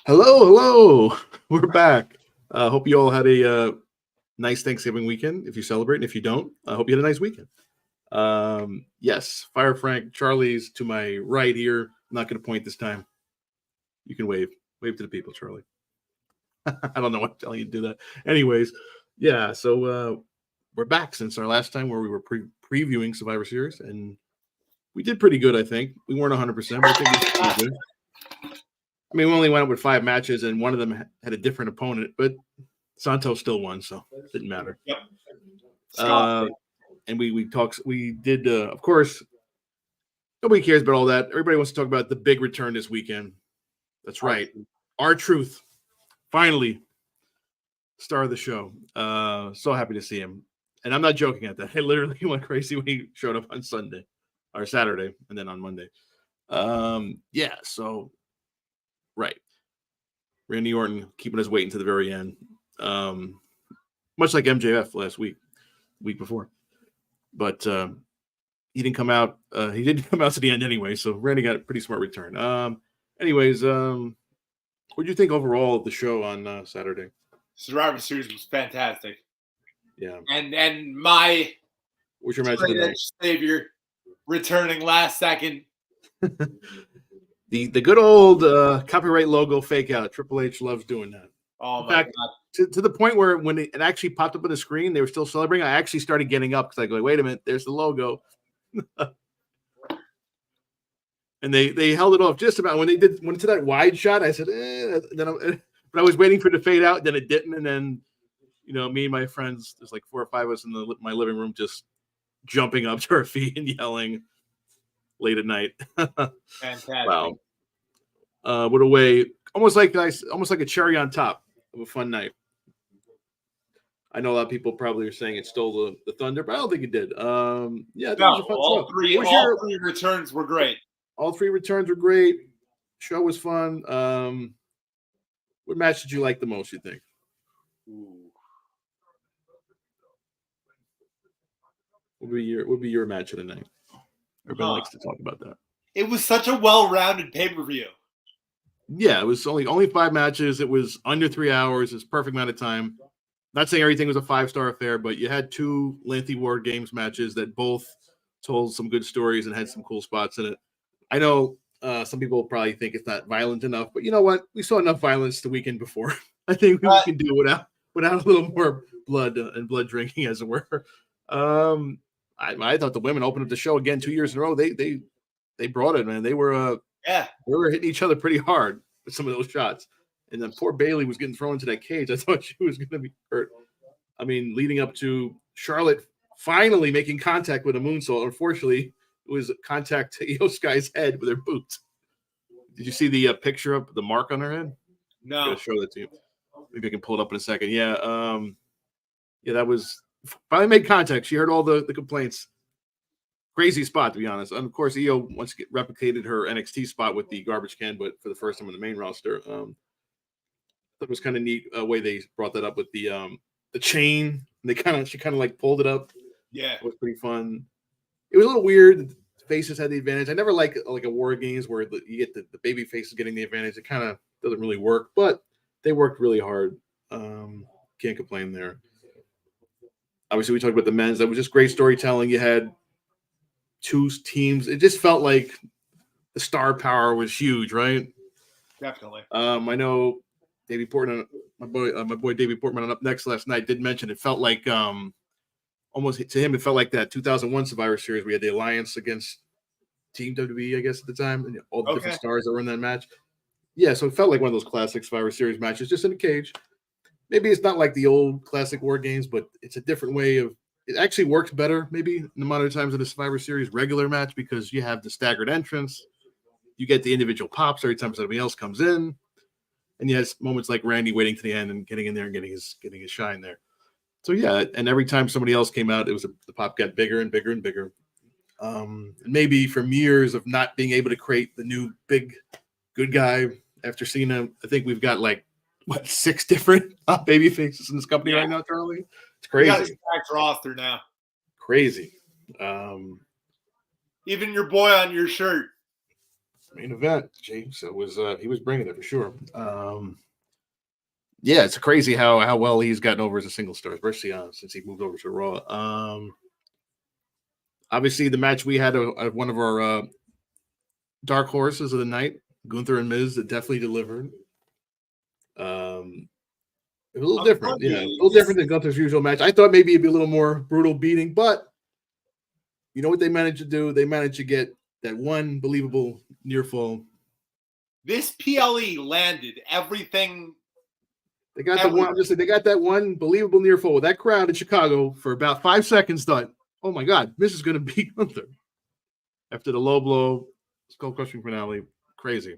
Hello. We're back. Hope you all had a nice Thanksgiving weekend. If you celebrate, and if you don't, I hope you had a nice weekend. Yes, Fire Frank Charlie's to my right here. I'm not going to point this time. You can wave to the people, Charlie. I don't know what to tell you to do that. Anyways, yeah. So we're back since our last time where we were previewing Survivor Series, and we did pretty good. I think we weren't 100%, but I think we did pretty good. I mean, we only went up with 5 matches, and one of them had a different opponent, but Santos still won, so it didn't matter. Yep. And we did, of course, nobody cares about all that. Everybody wants to talk about the big return this weekend. That's right. R-Truth, finally, star of the show. So happy to see him. And I'm not joking at that. I literally went crazy when he showed up on Sunday or Saturday and then on Monday. Yeah, so right. Randy Orton keeping us waiting to the very end. Much like MJF last week before. But he didn't come out. He didn't come out to the end anyway, so Randy got a pretty smart return. Anyways, what do you think overall of the show on Saturday? Survivor Series was fantastic. Yeah. And my what's your match of the night? Savior returning last second. The good old copyright logo fake out. Triple H loves doing that. Oh, my God. To the point where when it actually popped up on the screen, they were still celebrating. I actually started getting up because I go, wait a minute, there's the logo. And they held it off just about when it went to that wide shot. I said, but I was waiting for it to fade out. Then it didn't. And then, me and my friends, there's like 4 or 5 of us in my living room, just jumping up to our feet and yelling late at night. Fantastic. Wow. What a way. Almost like a cherry on top of a fun night. I know a lot of people probably are saying it stole the thunder, but I don't think it did. Yeah, all three returns were great. All 3 returns were great. Show was fun. What match did you like the most, you think? Ooh. What would be your match of the night? Everybody likes to talk about that. It was such a well-rounded pay-per-view. Yeah, it was only 5 matches. It was under 3 hours. It's perfect amount of time. Not saying everything was a 5-star affair, but you had 2 lengthy War Games matches that both told some good stories and had some cool spots in it. I know some people probably think it's not violent enough, but you know what? We saw enough violence the weekend before. I think we can do without a little more blood and blood drinking, as it were. I thought the women opened up the show again 2 years in a row. They brought it, man. They were hitting each other pretty hard with some of those shots. And then poor Bayley was getting thrown into that cage. I thought she was going to be hurt. I mean, leading up to Charlotte finally making contact with a moonsault. Unfortunately, it was contact to Io Sky's head with her boots. Did you see the picture of the mark on her head? No. I'm going to show that to you. Maybe I can pull it up in a second. Yeah. Yeah, that was finally made contact. She heard all the complaints. Crazy spot, to be honest. And of course, Io once replicated her NXT spot with the garbage can, but for the first time on the main roster. It was kind of neat way they brought that up with the chain. She kind of like pulled it up. Yeah, it was pretty fun. It was a little weird. The faces had the advantage. I never like a War Games where you get the baby faces getting the advantage. It kind of doesn't really work, but they worked really hard. Can't complain there. Obviously, we talked about the men's. That was just great storytelling. You had 2 teams. It just felt like the star power was huge, right? Definitely. I know. Davey Portman, my boy Davey Portman on Up Next last night did mention it felt like almost to him it felt like that 2001 Survivor Series. We had the alliance against Team WWE, I guess at the time, and all the different stars that were in that match. Yeah, so it felt like one of those classic Survivor Series matches, just in a cage. Maybe it's not like the old classic War Games, but it's a different way of. It actually works better, maybe in the modern times of the Survivor Series regular match because you have the staggered entrance, you get the individual pops every time somebody else comes in. And he has moments like Randy waiting to the end and getting in there and getting his shine there. So yeah, and every time somebody else came out, the pop got bigger and bigger and bigger. And maybe from years of not being able to create the new big good guy after Cena, I think we've got 6 different baby faces in this company right now, Charlie. It's crazy. We got a stacked roster now. Crazy. Even your boy on your shirt. Main event, James. So it was he was bringing it for sure. Yeah, it's crazy how well he's gotten over as a single star, especially since he moved over to Raw. Obviously, the match we had one of our dark horses of the night, Gunther and Miz, that definitely delivered. It was a little different, yeah, a little different than Gunther's usual match. I thought maybe it'd be a little more brutal beating, but you know what they managed to do? They managed to get that one believable near fall. This PLE landed everything. They got the one. They got that one believable near fall with that crowd in Chicago for about 5 seconds. Thought, oh my God, Miz is going to beat Gunther after the low blow, skull crushing finale. Crazy.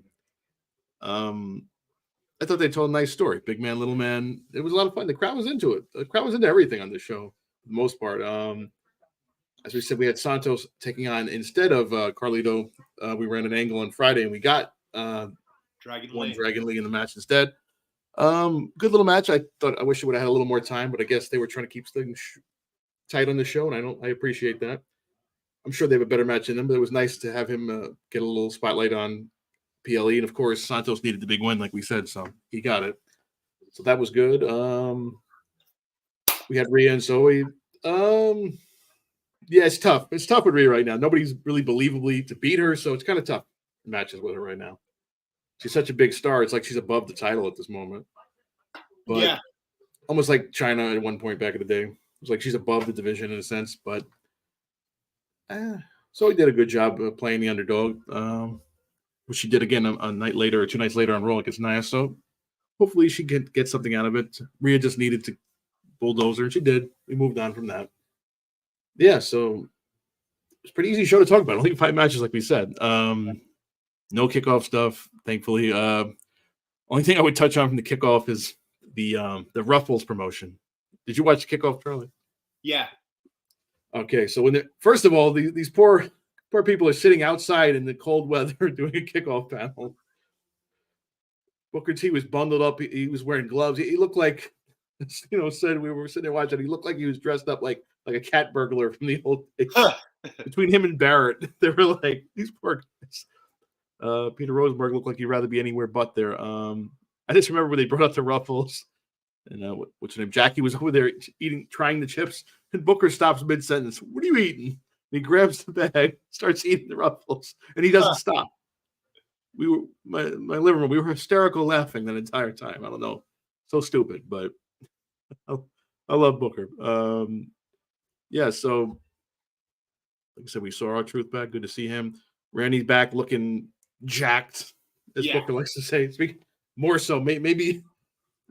I thought they told a nice story. Big man, little man. It was a lot of fun. The crowd was into it. The crowd was into everything on this show, for the most part. As we said, we had Santos taking on, instead of Carlito, we ran an angle on Friday, and we got Dragon Lee in the match instead. Good little match. I wish it would have had a little more time, but I guess they were trying to keep things tight on the show, and I appreciate that. I'm sure they have a better match in them, but it was nice to have him get a little spotlight on PLE, and of course Santos needed the big win, like we said, so he got it. So that was good. We had Rhea and Zoe. Yeah, it's tough. It's tough with Rhea right now. Nobody's really believably to beat her, so it's kind of tough matches with her right now. She's such a big star. It's like she's above the title at this moment. But yeah, almost like China at one point back in the day. It was like she's above the division in a sense, but Zoe did a good job of playing the underdog, which she did again a night later or 2 nights later on Raw against Nia. So hopefully she can get something out of it. Rhea just needed to bulldoze her, and she did. We moved on from that. Yeah, so it's a pretty easy show to talk about. Only 5 matches, like we said. No kickoff stuff, thankfully. Only thing I would touch on from the kickoff is the Ruffles promotion. Did you watch the kickoff, Charlie? Yeah. Okay, so first of all, these poor people are sitting outside in the cold weather doing a kickoff panel. Booker T was bundled up. He was wearing gloves. He looked like, said we were sitting there watching. He looked like he was dressed up like a cat burglar from the old days. Between him and Barrett, they were like, these poor guys. Peter Rosenberg looked like he'd rather be anywhere but there. I just remember when they brought up the Ruffles, and what's her name? Jackie was over there trying the chips, and Booker stops mid-sentence. What are you eating? And he grabs the bag, starts eating the Ruffles, and he doesn't stop. We were my living room. We were hysterical laughing that entire time. I don't know, so stupid, but I love Booker. Yeah, so like I said, we saw R-Truth back. Good to see him. Randy's back looking jacked, as Booker likes to say. More so, maybe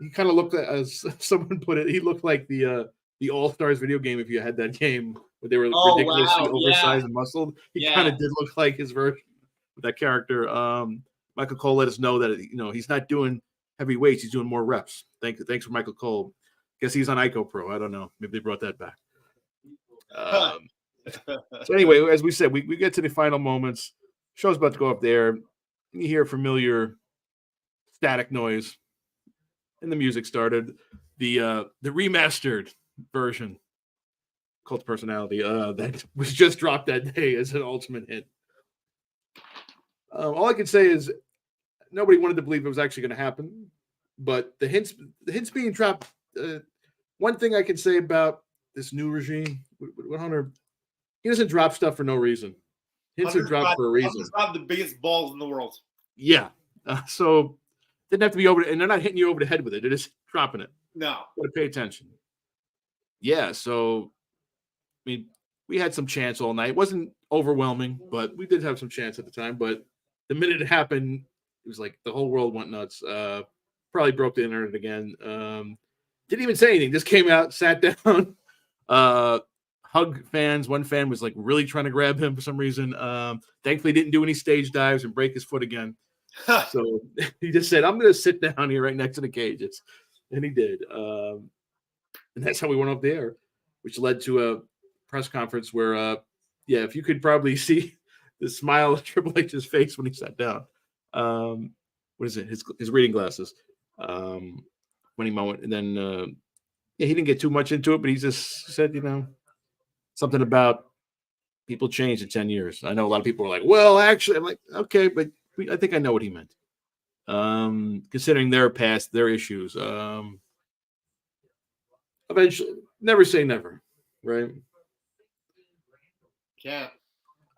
he kind of looked, as someone put it, he looked like the All-Stars video game if you had that game where they were ridiculously oversized and muscled. He kind of did look like his version of that character. Michael Cole let us know that he's not doing heavy weights, he's doing more reps. Thanks for Michael Cole. Guess he's on Ico Pro. I don't know. Maybe they brought that back. So anyway, as we said, we get to the final moments. Show's about to go up there. And you hear familiar static noise, and the music started. The remastered version, Cult Personality, that was just dropped that day as an ultimate hit. All I can say is nobody wanted to believe it was actually going to happen, but the hints being dropped. One thing I can say about this new regime with Hunter, he doesn't drop stuff for no reason. Hints are dropped for a reason. Hunter's got the biggest balls in the world. Yeah. So didn't have to be over, and they're not hitting you over the head with it. They're just dropping it. No. Gotta pay attention. Yeah, so I mean, we had some chance all night. It wasn't overwhelming, but we did have some chance at the time. But the minute it happened, it was like the whole world went nuts. Probably broke the internet again. Didn't even say anything. Just came out, sat down, hug fans. One fan was like really trying to grab him for some reason. Thankfully, didn't do any stage dives and break his foot again. So he just said, "I'm going to sit down here right next to the cages," and he did. And that's how we went up there, which led to a press conference where, if you could probably see the smile on Triple H's face when he sat down. What is it? His reading glasses. Funny moment. And then, he didn't get too much into it, but he just said, something about people change in 10 years. I know a lot of people are like, well, actually, I'm like, okay, but I think I know what he meant. Considering their past, their issues. Eventually, never say never, right? Can't.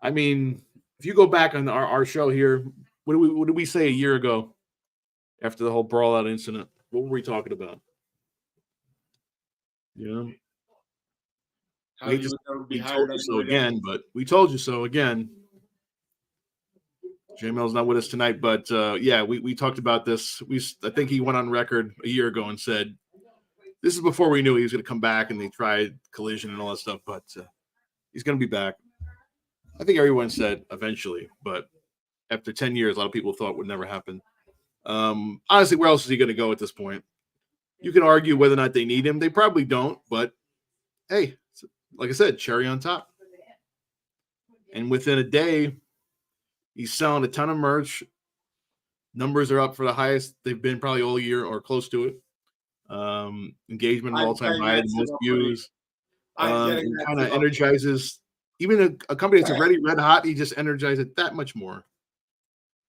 I mean, if you go back on our show here, what did we say a year ago after the whole brawl out incident? What were we talking about? You know, How we you just would never be we told hired you on so your again, but we told you so again. JML's not with us tonight, but yeah, we talked about this. I think he went on record a year ago and said this is before we knew he was going to come back, and they tried Collision and all that stuff, but he's going to be back. I think everyone said eventually, but after 10 years, a lot of people thought it would never happen. Honestly, where else is he going to go at this point? You can argue whether or not they need him. They probably don't, but hey, like I said, cherry on top. And within a day, he's selling a ton of merch. Numbers are up for the highest they've been probably all year or close to it. Engagement at all-time high, the most views. And kind of energizes even a company that's already red hot. He just energizes it that much more.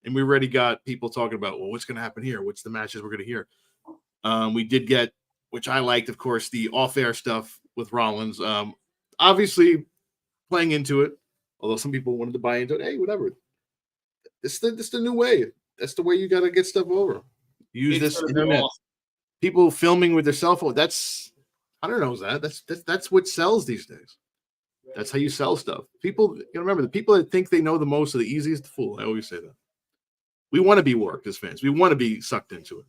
And we already got people talking about, well, what's going to happen here? What's the matches we're going to hear? We did get, which I liked, of course, the off-air stuff with Rollins. Obviously playing into it, although some people wanted to buy into it. Hey, whatever. This is the new way. That's the way you got to get stuff over. Use this internet. Awesome. People filming with their cell phone. I don't know that's what sells these days. That's how you sell stuff. People, remember, the people that think they know the most are the easiest to fool. I always say that. We want to be worked as fans. We want to be sucked into it.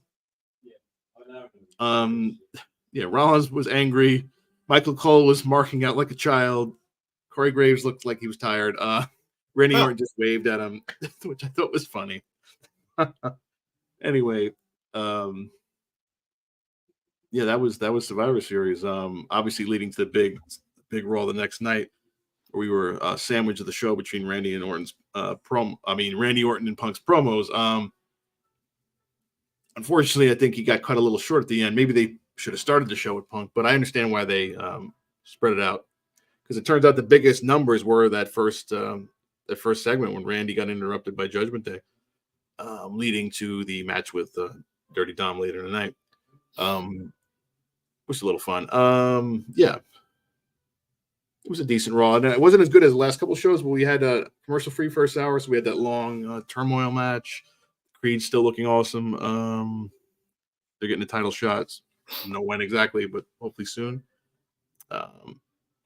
Yeah, Rollins was angry. Michael Cole was marking out like a child. Corey Graves looked like he was tired. Randy Orton just waved at him, which I thought was funny. Anyway, yeah, that was Survivor Series. Obviously leading to the big Raw the next night, where we were sandwich of the show between Randy and Orton's Randy Orton and Punk's promos. Unfortunately, I think he got cut a little short at the end. Maybe they should have started the show with Punk, but I understand why they spread it out, because it turns out the biggest numbers were that first segment when Randy got interrupted by Judgment Day, leading to the match with Dirty Dom later in the night. Was a little fun. Yeah, it was a decent Raw. And it wasn't as good as the last couple of shows, but we had a commercial-free first hour, so we had that long turmoil match. Creed still looking awesome. They're getting the title shots. I don't know when exactly, but hopefully soon.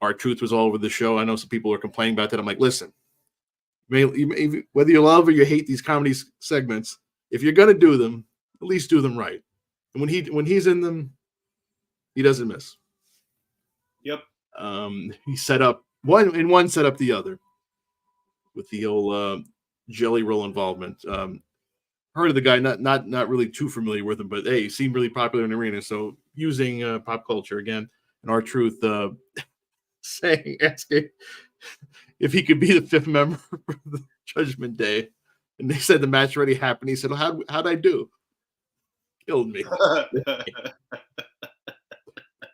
R-Truth was all over the show. I know some people are complaining about that. I'm like, listen, whether you love or you hate these comedy segments, if you're going to do them, at least do them right. And when he's in them, he doesn't miss. Yep. He set up one set up the other with the old Jelly Roll involvement. Heard of the guy, not really too familiar with him, but hey, he seemed really popular in the arena. So using pop culture again, and R-Truth asking if he could be the fifth member for the Judgment Day, and they said the match already happened. He said, well, how'd I do? Killed me.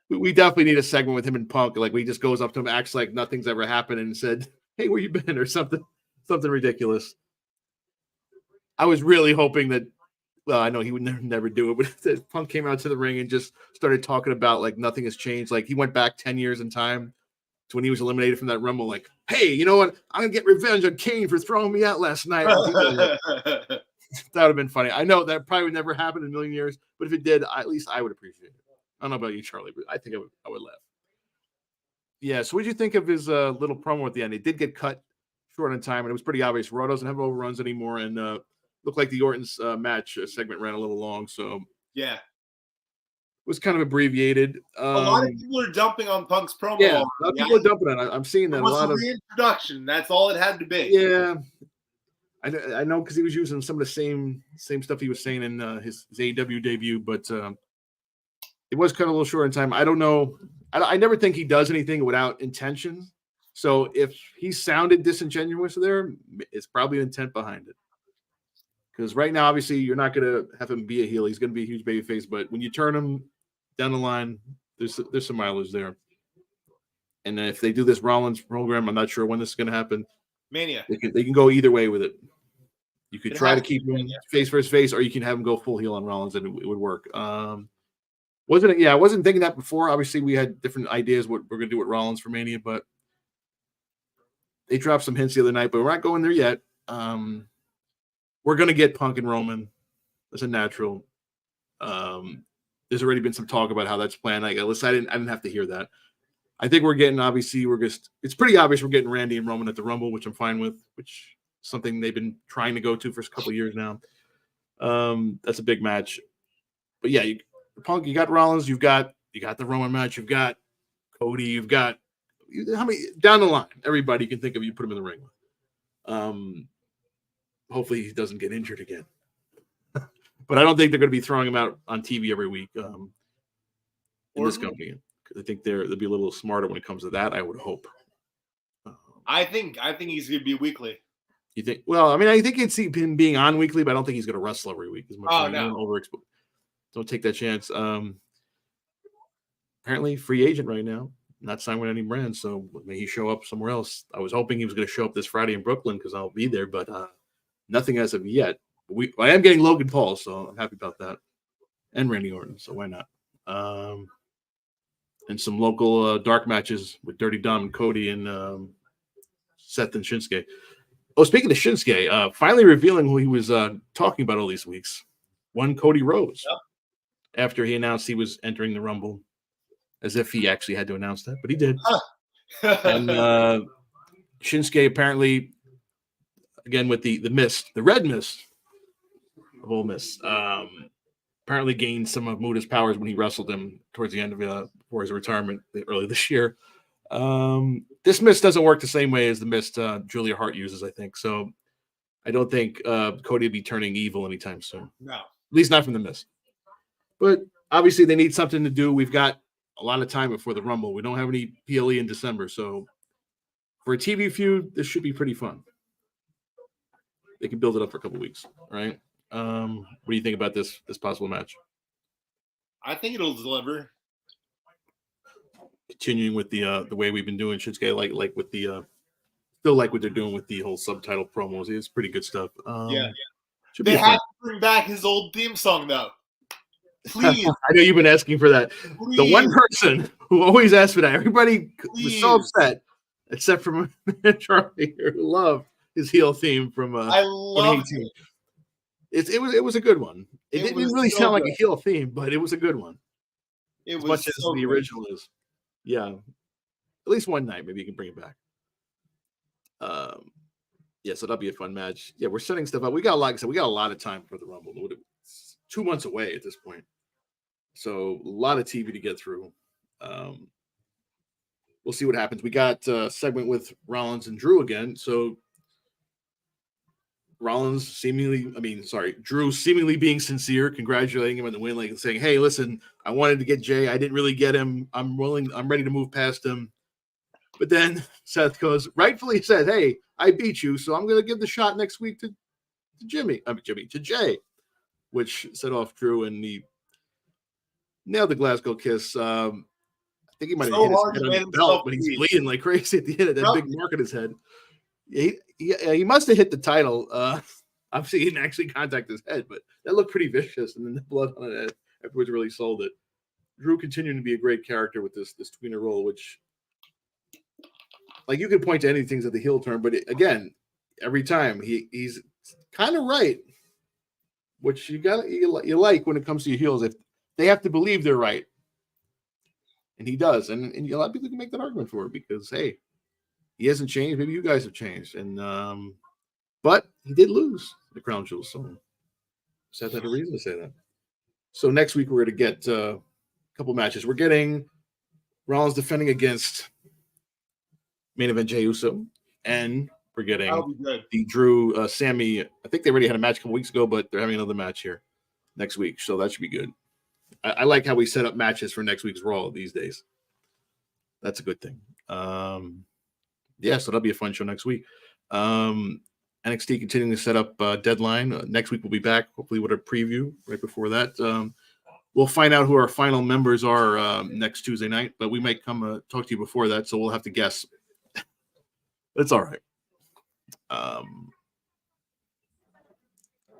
We definitely need a segment with him and Punk. Like, he just goes up to him, acts like nothing's ever happened, and said, "Hey, where you been?" or something ridiculous. I was really hoping that. Well, I know he would never do it, but that Punk came out to the ring and just started talking about like nothing has changed. Like, he went back 10 years in time to when he was eliminated from that Rumble. Like, hey, you know what? I'm gonna get revenge on Kane for throwing me out last night. That would have been funny. I know that probably would never happen in a million years, but if it did, at least I would appreciate it. I don't know about you, Charlie, but I think I would laugh. Yeah. So what did you think of his little promo at the end? It did get cut short on time, and it was pretty obvious. Raw doesn't have overruns anymore, and looked like the Orton's match segment ran a little long. So yeah, it was kind of abbreviated. A lot of people are dumping on Punk's promo. Yeah, a lot of people are dumping on it. I'm seeing that. It was a reintroduction. That's all it had to be. Yeah. I know, because he was using some of the same stuff he was saying in his AEW debut, but it was cut a little short in time. I don't know. I never think he does anything without intention. So if he sounded disingenuous there, it's probably an intent behind it. Because right now, obviously, you're not going to have him be a heel. He's going to be a huge babyface. But when you turn him down the line, there's some mileage there. And if they do this Rollins program, I'm not sure when this is going to happen. Mania. They can go either way with it. You could It try to has to keep be, him yeah. face versus face, or you can have him go full heel on Rollins, and it would work. Wasn't it? Yeah, I wasn't thinking that before. Obviously, we had different ideas what we're gonna do with Rollins for Mania, but they dropped some hints the other night, but we're not going there yet. We're gonna get Punk and Roman. That's a natural. There's already been some talk about how that's planned. Listen, I didn't have to hear that. I think we're getting, obviously, it's pretty obvious we're getting Randy and Roman at the Rumble, which I'm fine with, which is something they've been trying to go to for a couple of years now. That's a big match. But yeah, Punk, you got Rollins, you got the Roman match, you've got Cody, you've got how many down the line, everybody you can think of, you put him in the ring with. Hopefully he doesn't get injured again. But I don't think they're going to be throwing him out on TV every week in this company. I think they'll be a little smarter when it comes to that. I would hope. I think he's gonna be weekly. You think? Well, I mean, I think it's him being on weekly, but I don't think he's going to wrestle every week. No. Don't take that chance. Apparently, free agent right now, not signed with any brand, so may he show up somewhere else. I was hoping he was going to show up this Friday in Brooklyn because I'll be there, but nothing as of yet. I am getting Logan Paul, so I'm happy about that, and Randy Orton, so why not? And some local dark matches with Dirty Dom and Cody and Seth and Shinsuke. Oh, speaking of Shinsuke, finally revealing who he was talking about all these weeks. One Cody Rhodes. Yep. After he announced he was entering the Rumble, as if he actually had to announce that, but he did. And Shinsuke apparently, again with the mist, the red mist of Ole Miss, apparently gained some of Muda's powers when he wrestled him towards the end of before his retirement early this year. This mist doesn't work the same way as the mist Julia Hart uses, I think. So I don't think Cody will be turning evil anytime soon. No. At least not from the mist. But obviously they need something to do. We've got a lot of time before the Rumble. We don't have any PLE in December. So for a TV feud, this should be pretty fun. They can build it up for a couple weeks, right? What do you think about this possible match? I think it'll deliver. Continuing with the way we've been doing Shinsuke, like with the still like what they're doing with the whole subtitle promos. It's pretty good stuff. They have to bring back his old theme song though. Please. I know you've been asking for that. Please. The one person who always asks for that. Everybody was so upset, except for Charlie, who loved his heel theme from I loved 2018. It was a good one. It didn't really sound like a heel theme, but it was a good one. As much as the original is. Yeah. At least one night, maybe you can bring it back. Yeah, so that'll be a fun match. Yeah, we're setting stuff up. We got a lot of time for the Rumble. It's 2 months away at this point. So a lot of TV to get through. We'll see what happens. We got a segment with Rollins and Drew again. So Drew seemingly being sincere, congratulating him on the win, like saying, "Hey, listen, I wanted to get Jay. I didn't really get him. I'm ready to move past him." But then Seth goes, rightfully said, "Hey, I beat you, so I'm going to give the shot next week to Jay," which set off Drew, and he nailed the Glasgow kiss. I think he might have hit his head on the belt, but he's bleeding like crazy at the end of that big mark on his head. He must have hit the title. Obviously, he didn't actually contact his head, but that looked pretty vicious, and then the blood on it afterwards really sold it. Drew continuing to be a great character with this tweener role, which, like, you could point to any things at the heel turn, but again, every time he's kind of right, which you like when it comes to your heels. If they have to believe they're right, and he does, and a lot of people can make that argument for it because, hey, he hasn't changed. Maybe you guys have changed, and but he did lose the crown jewels, so Seth had a reason to say that. So next week we're going to get a couple matches. We're getting Rollins defending against main event Jey Uso, and we're getting the Drew Sammy. I think they already had a match a couple weeks ago, but they're having another match here next week, so that should be good. I like how we set up matches for next week's Raw these days. That's a good thing. Yeah, so that'll be a fun show next week. NXT continuing to set up Deadline. Next week we'll be back, hopefully with a preview right before that. We'll find out who our final members are next Tuesday night, but we might come talk to you before that, so we'll have to guess. It's all right.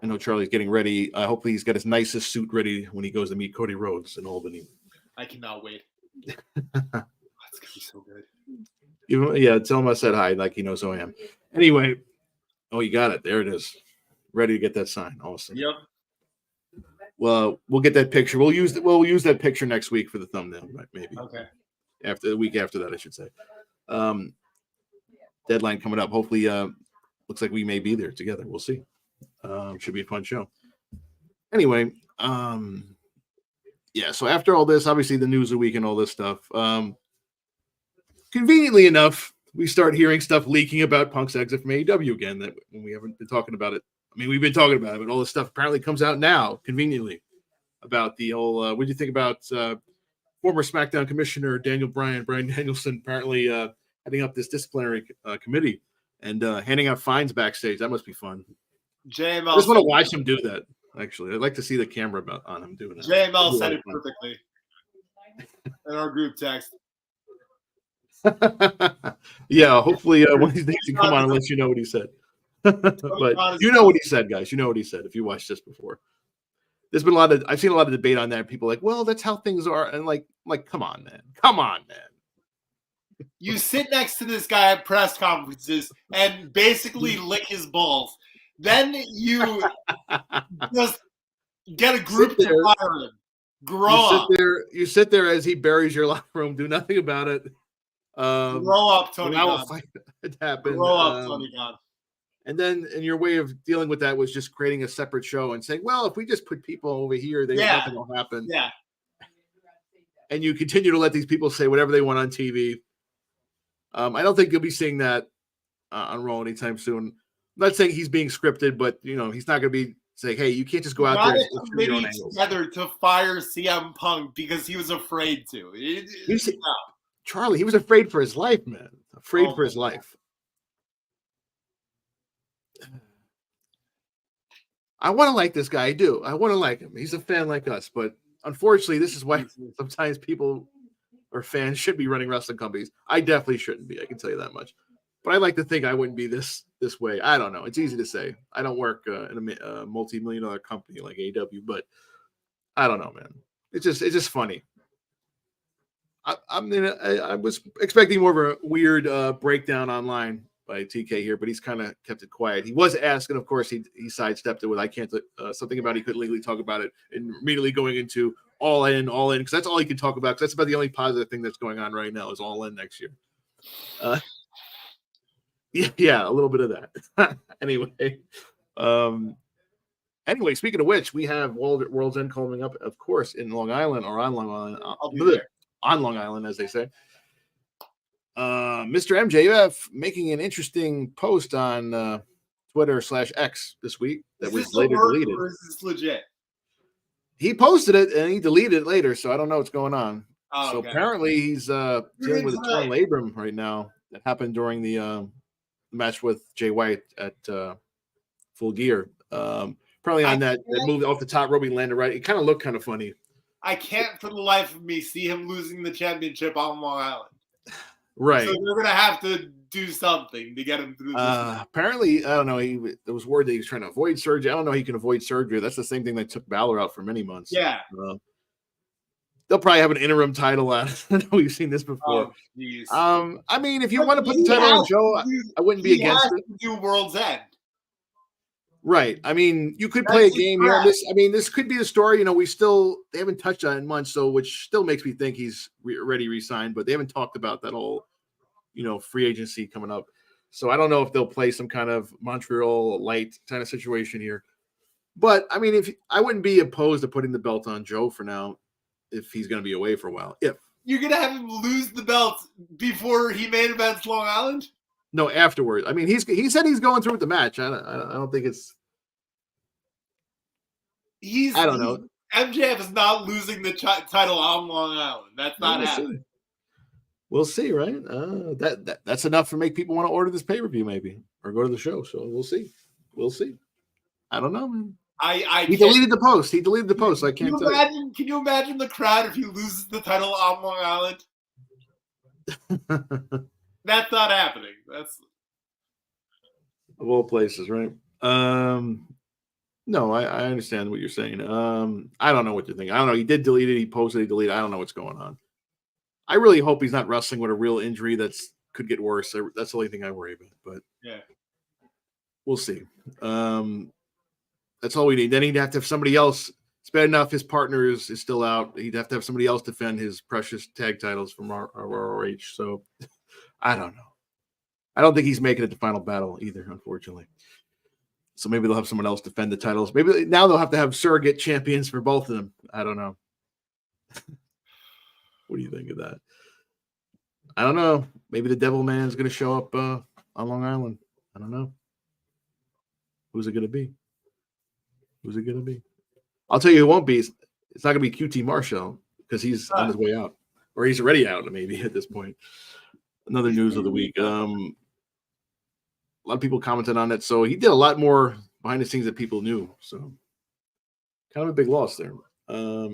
I know Charlie's getting ready. Hopefully, he's got his nicest suit ready when he goes to meet Cody Rhodes in Albany. I cannot wait. That's gonna be so good. Tell him I said hi, like he knows who I am. Anyway, you got it. There it is. Ready to get that sign. Awesome. Yep. Well, we'll get that picture. We'll use that picture next week for the thumbnail, maybe. Okay. After the week after that, I should say. Deadline coming up. Hopefully, looks like we may be there together. We'll see. Should be a fun show. Anyway, so after all this, obviously the news of the week and all this stuff. Conveniently enough, we start hearing stuff leaking about Punk's exit from AEW again. That when we haven't been talking about it. I mean, we've been talking about it, but all this stuff apparently comes out now, conveniently, about the whole. What do you think about former SmackDown commissioner Brian Danielson, apparently heading up this disciplinary committee and handing out fines backstage? That must be fun. JML. I just want to watch him do that. Actually, I'd like to see the camera on him doing it. JML said it perfectly in our group text. Yeah, hopefully one of these days he come on and let you know what he said. But you know what he said, guys. You know what he said if you watched this before. There's been I've seen a lot of debate on that. People are like, well, that's how things are. And like, come on, man. You sit next to this guy at press conferences and basically lick his balls. Then you just get a group to fire him. You sit there as he buries your locker room. Do nothing about it. Grow up, Tony Khan. It happened. Grow up, Tony Khan. And then, your way of dealing with that was just creating a separate show and saying, well, if we just put people over here, nothing will happen. Yeah. And you continue to let these people say whatever they want on TV. I don't think you'll be seeing that on Raw anytime soon. I'm not saying he's being scripted, but he's not going to be saying, "Hey, you can't just go out there and shoot your own angles." Together to fire CM Punk because he was afraid to. Charlie, he was afraid for his life, man. Afraid for his life. I want to like this guy. I do. I want to like him. He's a fan like us, but unfortunately, this is why sometimes people or fans should be running wrestling companies. I definitely shouldn't be. I can tell you that much. But I like to think I wouldn't be this way. I don't know. It's easy to say. I don't work in a multi-million-dollar company like AEW, but I don't know, man. It's just funny. I was expecting more of a weird breakdown online by TK here, but he's kind of kept it quiet. He was asked, and of course he sidestepped it with I can't something about he couldn't legally talk about it, and immediately going into all in, because that's all he can talk about. Because that's about the only positive thing that's going on right now is All In next year. Yeah, a little bit of that. Anyway, speaking of which, we have World's End coming up, of course, in Long Island or on Long Island. On Long Island, as they say. Mr. MJF making an interesting post on Twitter/X this week that was later deleted. Or is this legit? He posted it and he deleted it later, so I don't know what's going on. Oh, so okay. Apparently he's dealing with a torn labrum right now that happened during the match with Jay White at Full Gear. Probably on that move off the top rope, he landed right. It kind of looked kind of funny. I can't for the life of me see him losing the championship on Long Island. Right. So they're going to have to do something to get him through this. Apparently, I don't know. There was word that he was trying to avoid surgery. I don't know. He can avoid surgery. That's the same thing that took Balor out for many months. Yeah. They'll probably have an interim title on. I know we've seen this before. I mean, if you want to put the title on Joe, I wouldn't be against it. Do World's End. Right. I mean, you could play a game here. This could be the story. They haven't touched on it in months, so which still makes me think he's already re-signed, but they haven't talked about that whole, free agency coming up. So I don't know if they'll play some kind of Montreal light kind of situation here. But I mean, I wouldn't be opposed to putting the belt on Joe for now, if he's going to be away for a while. If you're going to have him lose the belt before he main events Long Island. No, afterwards. I mean, he said he's going through with the match. I don't think it's. I don't know. MJF is not losing the title on Long Island. That's not happening. We'll see, right? That's enough to make people want to order this pay-per-view, maybe, or go to the show. So we'll see. I don't know, man. He deleted the post. So I can't tell you. Can you imagine the crowd if he loses the title on Long Island? That's not happening. That's of all places, right? No, I understand what you're saying. I don't know what you're thinking. I don't know. He did delete it. He posted. He deleted. I don't know what's going on. I really hope he's not wrestling with a real injury that's could get worse. That's the only thing I worry about. But Yeah. we'll see. That's all we need. Then he'd have to have somebody else. It's bad enough his partner is still out. He'd have to have somebody else defend his precious tag titles from our ROH. So I don't know. I don't think he's making it to Final Battle either, unfortunately. So maybe they'll have someone else defend the titles. Maybe now they'll have to have surrogate champions for both of them. I don't know. What do you think of that? I don't know. Maybe the Devil Man is going to show up on Long Island. I don't know. Who's it going to be? Who's it going to be? I'll tell you who won't be. It's not going to be QT Marshall because he's on his way out. Or he's already out, maybe, at this point. Another news of the week. A lot of people commented on it. So he did a lot more behind the scenes that people knew. So kind of a big loss there.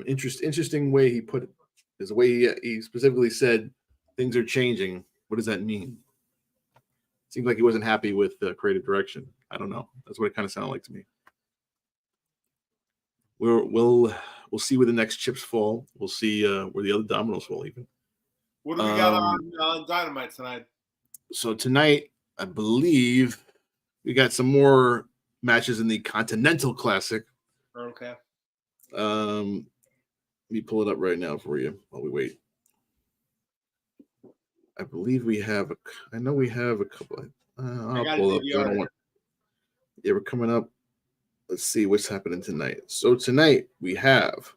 Interesting way he put it. Is the way he specifically said things are changing. What does that mean? Seems like he wasn't happy with the creative direction. I don't know. That's what it kind of sounded like to me. We'll see where the next chips fall. We'll see where the other dominoes fall even. What do we got on Dynamite tonight? So tonight, I believe we got some more matches in the Continental Classic. Okay. Let me pull it up right now for you while we wait. I believe we have I know we have a couple. I'll pull it up. Yeah, we're coming up. Let's see what's happening tonight. So tonight we have.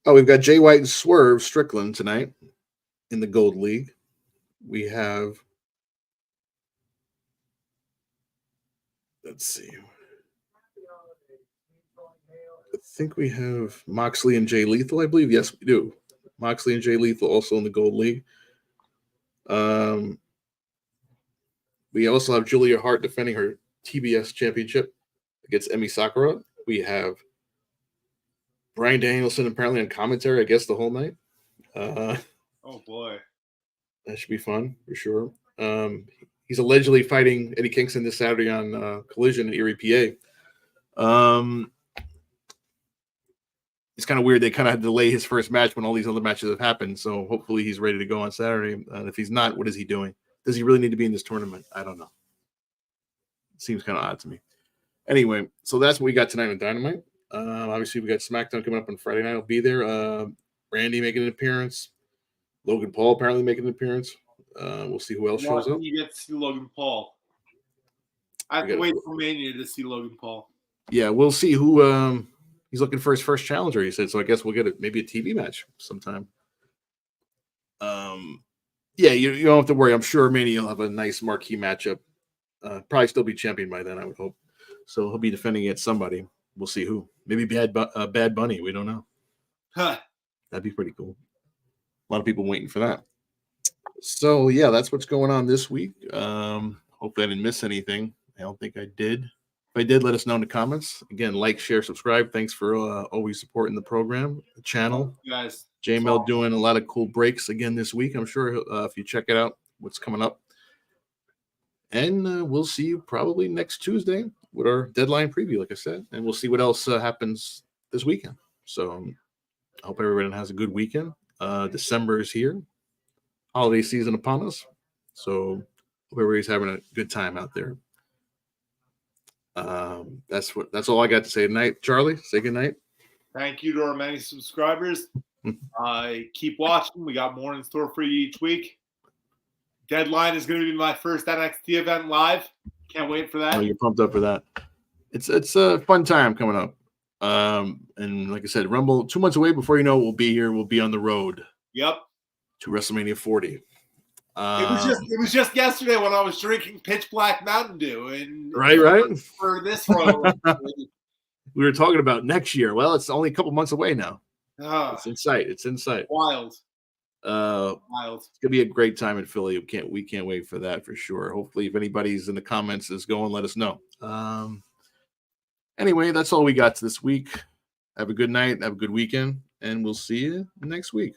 Oh, we've got Jay White and Swerve Strickland tonight in the Gold League. We have. Let's see. I think we have Moxley and Jay Lethal. I believe yes, we do. Moxley and Jay Lethal also in the Gold League. We also have Julia Hart defending her TBS championship against Emi Sakura. We have Bryan Danielson apparently on commentary, I guess, the whole night. Oh, boy. That should be fun for sure. He's allegedly fighting Eddie Kingston this Saturday on Collision in Erie, PA. It's kind of weird. They kind of had to delay his first match when all these other matches have happened. So hopefully he's ready to go on Saturday. If he's not, what is he doing? Does he really need to be in this tournament? I don't know. It seems kind of odd to me. Anyway, so that's what we got tonight on Dynamite. Obviously, we got SmackDown coming up on Friday night. I'll be there. Randy making an appearance. Logan Paul apparently making an appearance. We'll see who else shows up. You get to see Logan Paul. I have to wait for Mania to see Logan Paul. Yeah, we'll see who he's looking for his first challenger, he said. So I guess we'll get maybe a TV match sometime. Yeah, you don't have to worry. I'm sure Mania will have a nice marquee matchup. Probably still be champion by then, I would hope. So he'll be defending against somebody. We'll see who. Maybe Bad Bunny. We don't know. Huh. That'd be pretty cool. A lot of people waiting for that. So yeah, that's what's going on this week. Hopefully I didn't miss anything. I don't think I did. If I did, let us know in the comments. Again, like, share, subscribe. Thanks for always supporting the program, the channel. You guys. JML doing a lot of cool breaks again this week. I'm sure if you check it out, what's coming up. And we'll see you probably next Tuesday with our deadline preview, like I said. And we'll see what else happens this weekend. So I hope everyone has a good weekend. December is here. Holiday season upon us. So hope everybody's having a good time out there. That's all I got to say tonight. Charlie, say good night. Thank you to our many subscribers. Keep watching. We got more in store for you each week. Deadline is going to be my first NXT event live. Can't wait for that. Oh, you're pumped up for that. It's a fun time coming up. And like I said, Rumble 2 months away. Before you know it, we'll be here. We'll be on the road. Yep. To WrestleMania 40. It was just yesterday when I was drinking pitch black Mountain Dew and right for this road. We were talking about next year. Well, it's only a couple months away now. It's in sight. It's in sight. Wild. Wild. It's gonna be a great time in Philly. We can't wait for that for sure. Hopefully, if anybody's in the comments is going, let us know. Anyway, that's all we got this week. Have a good night. Have a good weekend, and we'll see you next week.